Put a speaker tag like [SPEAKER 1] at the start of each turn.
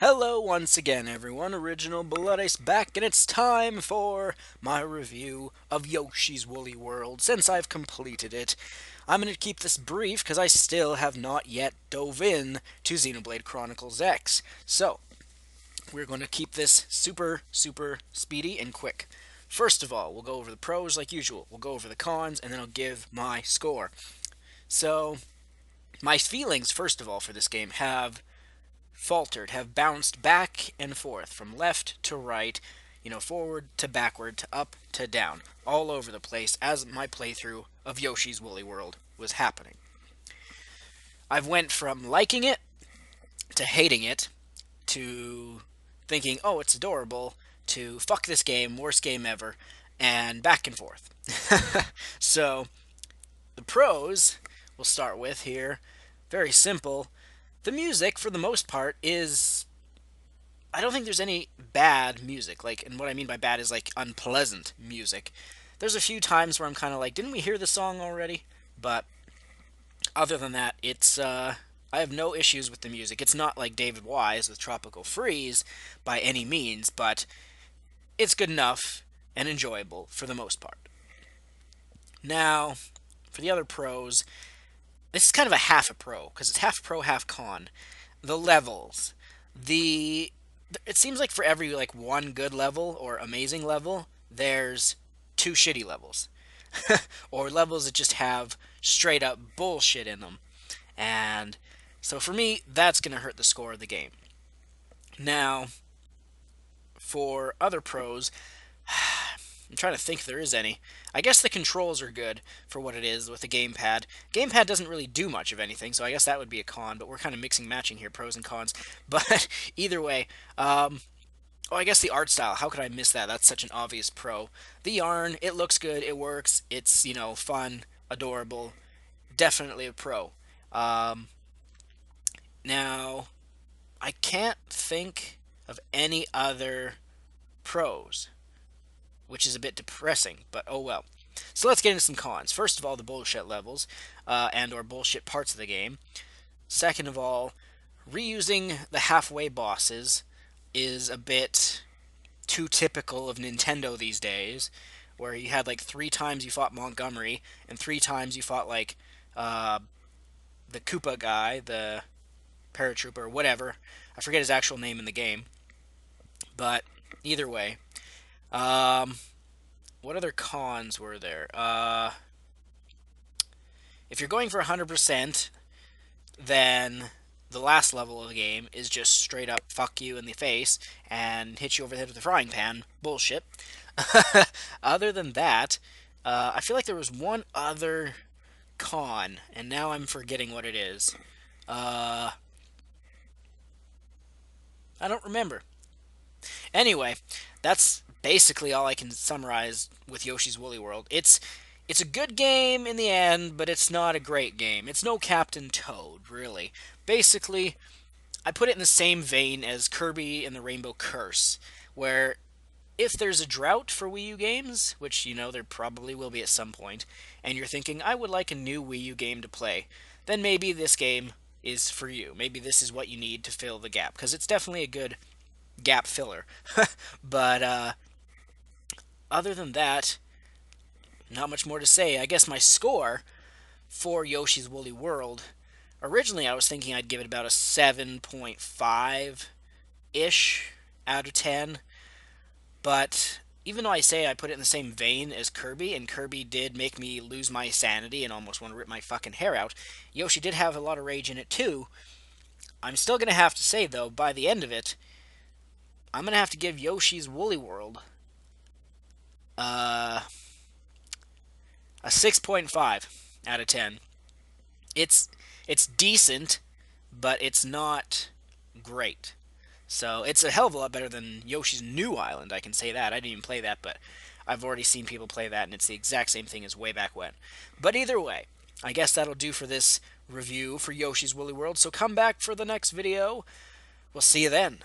[SPEAKER 1] Hello once again, everyone. Original Blood Ice back, and it's time for my review of Yoshi's Woolly World. Since I've completed it, I'm going to keep this brief because I still have not yet dove in to Xenoblade Chronicles X. So, we're going to keep this super speedy and quick. First of all, we'll go over the pros like usual. We'll go over the cons, and then I'll give my score. So, my feelings, first of all, for this game faltered, have bounced back and forth from left to right, forward to backward to up to down, all over the place as my playthrough of Yoshi's Woolly World was happening. I've went from liking it to hating it to thinking, oh, it's adorable, to fuck this game, worst game ever, and back and forth. So, the pros we'll start with here, very simple. The music, for the most part, is. I don't think there's any bad music. And what I mean by bad is unpleasant music. There's a few times where I'm kind of like, didn't we hear the song already? But other than that, I have no issues with the music. It's not like David Wise with Tropical Freeze by any means, but it's good enough and enjoyable for the most part. Now, for the other pros, this is kind of a half a pro because it's half pro, half con. The levels, the it seems like for every one good level or amazing level, there's two shitty levels, or levels that just have straight up bullshit in them. And so for me, that's gonna hurt the score of the game. Now, for other pros, I'm trying to think if there is any. I guess the controls are good for what it is with the gamepad. Gamepad doesn't really do much of anything, so I guess that would be a con, but we're kind of mixing matching here, pros and cons. But either way, oh, I guess the art style. How could I miss that? That's such an obvious pro. The yarn, it looks good, it works, it's, fun, adorable. Definitely a pro. Um, Now, I can't think of any other pros, which is a bit depressing, but oh well. So let's get into some cons. First of all, the bullshit levels and/or bullshit parts of the game. Second of all, reusing the halfway bosses is a bit too typical of Nintendo these days, where you had three times you fought Montgomery and three times you fought uh, the Koopa guy, the paratrooper, whatever. I forget his actual name in the game, but either way. Um, what other cons were there? If you're going for 100%, then the last level of the game is just straight up fuck you in the face and hit you over the head with a frying pan. Bullshit. Other than that, I feel like there was one other con, and now I'm forgetting what it is. Uh, I don't remember. Anyway, that's basically all I can summarize with Yoshi's Woolly World. It's a good game in the end, but it's not a great game. It's no Captain Toad, really. Basically, I put it in the same vein as Kirby and the Rainbow Curse, where if there's a drought for Wii U games, which there probably will be at some point, and you're thinking, I would like a new Wii U game to play, then maybe this game is for you. Maybe this is what you need to fill the gap, because it's definitely a good gap filler. But other than that, not much more to say. I guess my score for Yoshi's Woolly World, originally I was thinking I'd give it about a 7.5 ish out of 10. But even though I say I put it in the same vein as Kirby, and Kirby did make me lose my sanity and almost want to rip my fucking hair out, Yoshi did have a lot of rage in it too. I'm still going to have to say, though, by the end of it, I'm going to have to give Yoshi's Woolly World uh, a 6.5 out of 10. It's it's decent, but it's not great. So it's a hell of a lot better than Yoshi's New Island, I can say that. I didn't even play that, but I've already seen people play that, and it's the exact same thing as way back when. But either way, I guess that'll do for this review for Yoshi's Woolly World, so come back for the next video. We'll see you then.